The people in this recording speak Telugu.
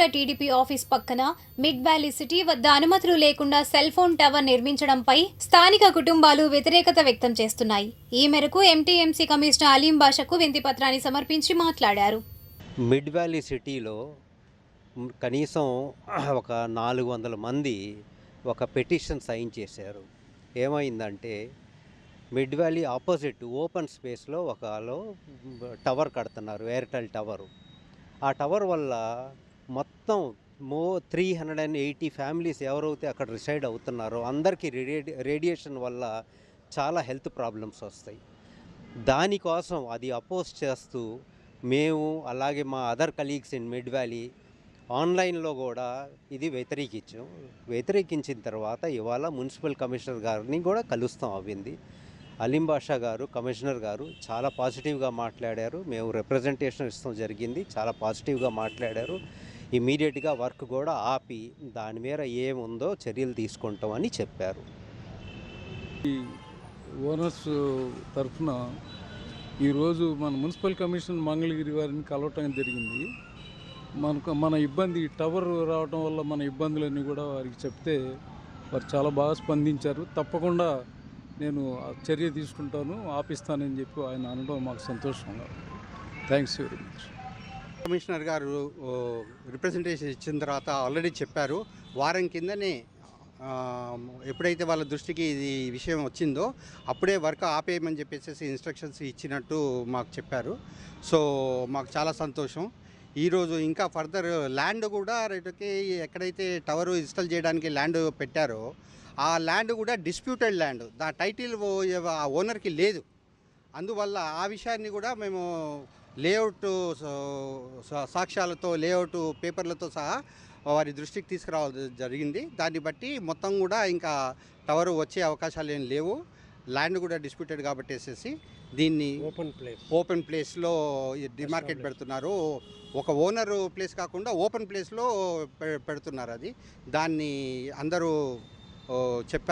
టీడీపీ ఆఫీస్ పక్కన మిడ్ వ్యాలీ సిటీ వద్ద అనుమతులు లేకుండా సెల్ ఫోన్ టవర్ నిర్మించడంపై స్థానిక కుటుంబాలు వ్యతిరేకత వ్యక్తం చేస్తున్నాయి. ఈ మేరకు ఎంటీఎంసీ కమిషనర్ అలీం బాషాకు వినతిపత్రాన్ని సమర్పించి మాట్లాడారు. మిడ్ వ్యాలీ సిటీలో కనీసం ఒక 400 మంది ఒక పెటిషన్ సైన్ చేశారు. ఏమైందంటే మిడ్ వ్యాలీ ఆపోజిట్ ఓపెన్ స్పేస్లో ఒకలో టవర్ కడుతున్నారు, ఎయిర్టెల్ టవరు. ఆ టవర్ వల్ల మొత్తం 380 ఫ్యామిలీస్ ఎవరైతే అక్కడ రిసైడ్ అవుతున్నారో అందరికీ రేడియేషన్ వల్ల చాలా హెల్త్ ప్రాబ్లమ్స్ వస్తాయి. దానికోసం అది అపోజ్ చేస్తూ మేము అలాగే మా other colleagues in mid valley ఆన్లైన్లో కూడా ఇది వ్యతిరేకించిన తర్వాత ఇవాళ మున్సిపల్ కమిషనర్ గారిని కూడా కలుస్తాం అవ్వింది. అలీం బాషా గారు, కమిషనర్ గారు చాలా పాజిటివ్గా మాట్లాడారు. మేము రిప్రజెంటేషన్ ఇస్తాం జరిగింది, చాలా పాజిటివ్గా మాట్లాడారు. ఇమీడియట్గా వర్క్ కూడా ఆపి దాని మీద ఏముందో చర్యలు తీసుకుంటామని చెప్పారు. ఈ ఓనర్స్ తరఫున ఈరోజు మన మున్సిపల్ కమిషనర్ మంగళగిరి వారిని కలవటం జరిగింది. మన ఇబ్బంది టవర్ రావటం వల్ల మన ఇబ్బందులన్నీ కూడా వారికి చెప్తే వారు చాలా బాగా స్పందించారు. తప్పకుండా నేను చర్య తీసుకుంటాను, ఆపిస్తానని చెప్పి ఆయన అనడం మాకు సంతోషంగా. Thanks very much. కమిషనర్ గారు రిప్రజెంటేషన్ ఇచ్చిన తర్వాత ఆల్రెడీ చెప్పారు. వారం కిందనే ఎప్పుడైతే వాళ్ళ దృష్టికి ఇది విషయం వచ్చిందో అప్పుడే వర్క్ ఆపేయమని చెప్పేసి ఇన్స్ట్రక్షన్స్ ఇచ్చినట్టు మాకు చెప్పారు. సో మాకు చాలా సంతోషం. ఈరోజు ఇంకా ఫర్దర్ ల్యాండ్ కూడా రేటుకి ఎక్కడైతే టవర్ ఇన్స్టాల్ చేయడానికి ల్యాండ్ పెట్టారో ఆ ల్యాండ్ కూడా డిస్ప్యూటెడ్ ల్యాండ్, దా టైటిల్ ఆ ఓనర్కి లేదు. అందువల్ల ఆ విషయాన్ని కూడా మేము లేఅవుట్ సాక్ష్యాలతో, లేఅవుట్ పేపర్లతో సహా వారి దృష్టికి తీసుకురావాలి జరిగింది. దాన్ని బట్టి మొత్తం కూడా ఇంకా టవర్ వచ్చే అవకాశాలు ఏం లేవు. ల్యాండ్ కూడా డిస్ప్యూటెడ్ కాబట్టి దీన్ని ఓపెన్ ప్లేస్లో డిమార్కెట్ పెడుతున్నారు. ఒక ఓనర్ ప్లేస్ కాకుండా ఓపెన్ ప్లేస్లో పెడుతున్నారు. అది దాన్ని అందరూ చెప్పారు.